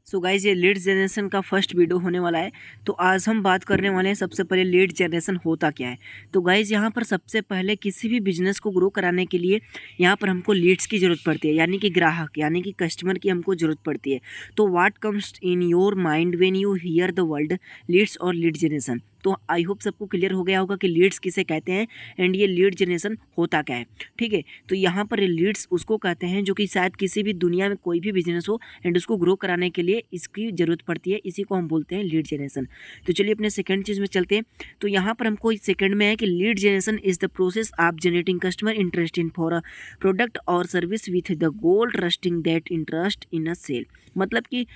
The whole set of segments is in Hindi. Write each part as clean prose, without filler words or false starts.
सो गाइज ये लीड जनरेशन का फर्स्ट वीडियो होने वाला है। तो आज हम बात करने वाले हैं सबसे पहले लीड जनरेशन होता क्या है। तो गाइज यहाँ पर सबसे पहले किसी भी बिजनेस को ग्रो कराने के लिए यहाँ पर हमको लीड्स की ज़रूरत पड़ती है, यानी कि ग्राहक यानी कि कस्टमर की हमको ज़रूरत पड़ती है। तो what comes in your mind when you hear the word leads और लीड जनरेशन। तो आई होप सबको क्लियर हो गया होगा कि लीड्स किसे कहते हैं एंड ये लीड जनरेशन होता क्या है। ठीक है, तो यहाँ पर लीड्स उसको कहते हैं जो कि शायद किसी भी दुनिया में कोई भी बिजनेस हो एंड उसको ग्रो कराने के लिए इसकी ज़रूरत पड़ती है, इसी को हम बोलते हैं लीड जनरेशन। तो चलिए अपने सेकंड चीज़ में चलते हैं। तो यहाँ पर हमको सेकंड में है कि lead generation is the process of generating customer interest in for a product और service with the goal trusting that interest in a sale. मतलब कि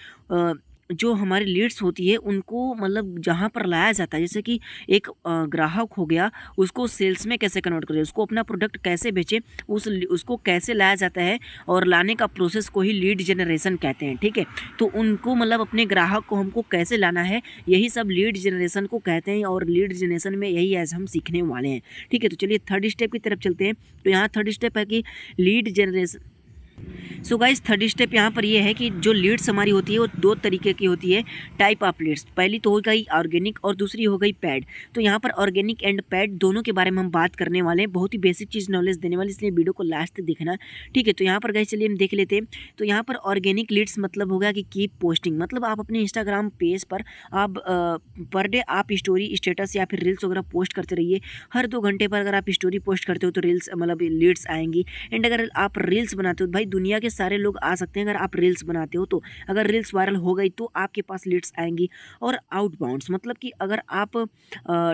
जो हमारी लीड्स होती है उनको मतलब जहाँ पर लाया जाता है, जैसे कि एक ग्राहक हो गया, उसको सेल्स में कैसे कन्वर्ट करें, उसको अपना प्रोडक्ट कैसे बेचें, उसको कैसे लाया जाता है और लाने का प्रोसेस को ही लीड जनरेशन कहते हैं। ठीक है, तो उनको मतलब अपने ग्राहक को हमको कैसे लाना है, यही सब लीड जनरेशन को कहते हैं और लीड जनरेशन में यही आज हम सीखने वाले हैं। ठीक है, तो चलिए थर्ड स्टेप की तरफ चलते हैं। तो यहाँ थर्ड स्टेप है कि lead generation. So guys third step यहाँ पर ये है कि जो लीड्स हमारी होती है वो दो तरीके की होती है, टाइप ऑफ लीड्स। पहली तो हो गई ऑर्गेनिक और दूसरी हो गई पैड। तो यहाँ पर ऑर्गेनिक एंड पैड दोनों के बारे में हम बात करने वाले हैं, बहुत ही बेसिक चीज़ नॉलेज देने वाले, इसलिए वीडियो को लास्ट तक देखना। ठीक है, तो यहाँ पर गाइस चलिए हम देख लेते हैं। तो यहाँ पर ऑर्गेनिक लीड्स मतलब हो गया कि कीप पोस्टिंग, मतलब आप अपने इंस्टाग्राम पेज पर आप पर डे आप स्टोरी स्टेटस या फिर रील्स वगैरह पोस्ट करते रहिए। हर 2 घंटे पर अगर आप स्टोरी पोस्ट करते हो तो रील्स मतलब लीड्स आएंगी। एंड अगर आप रील्स बनाते हो, भाई दुनिया के सारे लोग आ सकते हैं अगर आप रील्स बनाते हो, तो अगर रील्स वायरल हो गई तो आपके पास लीड्स आएंगी। और आउटबाउंड्स मतलब कि अगर आप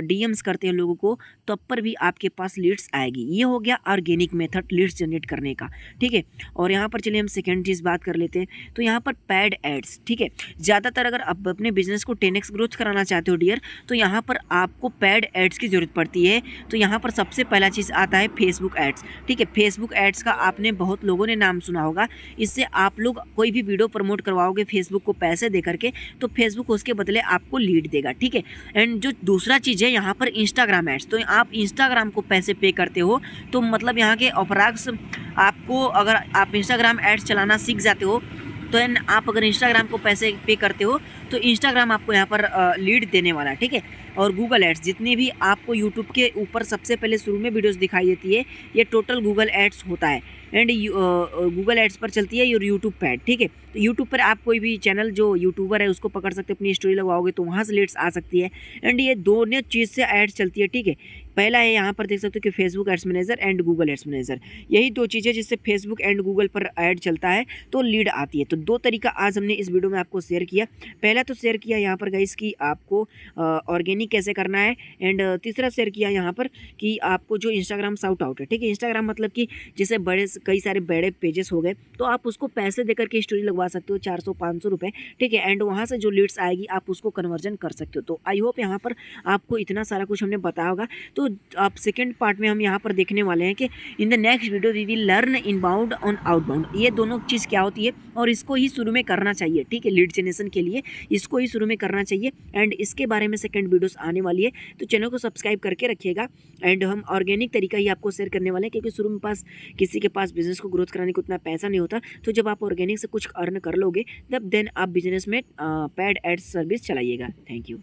डीएम्स करते हैं लोगों को तब पर भी आपके पास लीड्स आएगी। ये हो गया ऑर्गेनिक मेथड लीड्स जनरेट करने का। ठीक है, और यहाँ पर चलिए हम सेकेंड चीज़ बात कर लेते हैं। तो यहाँ पर पैड एड्स। ठीक है, ज़्यादातर अगर आप अपने बिजनेस को 10x ग्रोथ कराना चाहते हो डियर, तो यहाँ पर आपको पैड एड्स की ज़रूरत पड़ती है। तो यहाँ पर सबसे पहला चीज़ आता है फेसबुक एड्स। ठीक है, फेसबुक एड्स का आपने बहुत लोगों ने नाम सुना होगा। इससे आप लोग कोई भी वीडियो प्रमोट करवाओगे फेसबुक को पैसे दे करके, तो फेसबुक उसके बदले आपको लीड देगा। ठीक है, एंड जो दूसरा चीज़ है यहाँ पर इंस्टाग्राम एड्स। तो आप इंस्टाग्राम को पैसे पे करते हो, तो मतलब यहाँ के अपराग्स आपको, अगर आप इंस्टाग्राम एड्स चलाना सीख जाते हो तो आप अगर इंस्टाग्राम को पैसे पे करते हो तो इंस्टाग्राम आपको यहाँ पर लीड देने वाला है। ठीक है, और गूगल एड्स जितने भी आपको यूट्यूब के ऊपर सबसे पहले शुरू में वीडियोस दिखाई देती है, ये टोटल गूगल एड्स होता है। एंड गूगल एड्स पर चलती है ये यूट्यूब पैड। ठीक है, तो यूट्यूब पर आप कोई भी चैनल जो यूट्यूबर है उसको पकड़ सकते हो, अपनी स्टोरी लगवाओगे तो वहाँ से लीड्स आ सकती है। एंड ये दोनों चीज़ से एड्स चलती है। ठीक है, पहला है यहाँ पर देख सकते हो कि Facebook ads manager and Google ads manager, यही दो चीज़ें जिससे फेसबुक एंड गूगल पर ऐड चलता है तो लीड आती है। तो दो तरीका आज हमने इस वीडियो में आपको शेयर किया। पहला तो शेयर किया यहाँ पर गाइस कि आपको ऑर्गेनिक कैसे करना है, एंड तीसरा शेयर किया यहाँ पर कि आपको जो इंस्टाग्राम शाउट आउट है। ठीक है, इंस्टाग्राम मतलब कि जैसे कई सारे बड़े पेजेस हो गए तो आप उसको पैसे देकर के स्टोरी लगवा सकते हो, 400-500 रुपये। ठीक है, एंड वहाँ से जो लीड्स आएगी आप उसको कन्वर्जन कर सकते हो। तो आई होप यहाँ पर आपको इतना सारा कुछ हमने बताया होगा। तो आप सेकेंड पार्ट में हम यहाँ पर देखने वाले हैं कि in the next video we will learn inbound on outbound, ये दोनों चीज़ क्या होती है और इसको ही शुरू में करना चाहिए। ठीक है, लीड जनरेशन के लिए इसको ही शुरू में करना चाहिए एंड इसके बारे में सेकंड वीडियोस आने वाली है। तो चैनल को सब्सक्राइब करके रखिएगा। एंड हम ऑर्गेनिक तरीका ही आपको शेयर करने वाले हैं, क्योंकि शुरू में किसी के पास बिजनेस को ग्रोथ कराने को उतना पैसा नहीं होता। तो जब आप ऑर्गेनिक से कुछ अर्न कर लोगे तब देन आप बिजनेस में पैड एड्स सर्विस चलाइएगा। Thank you.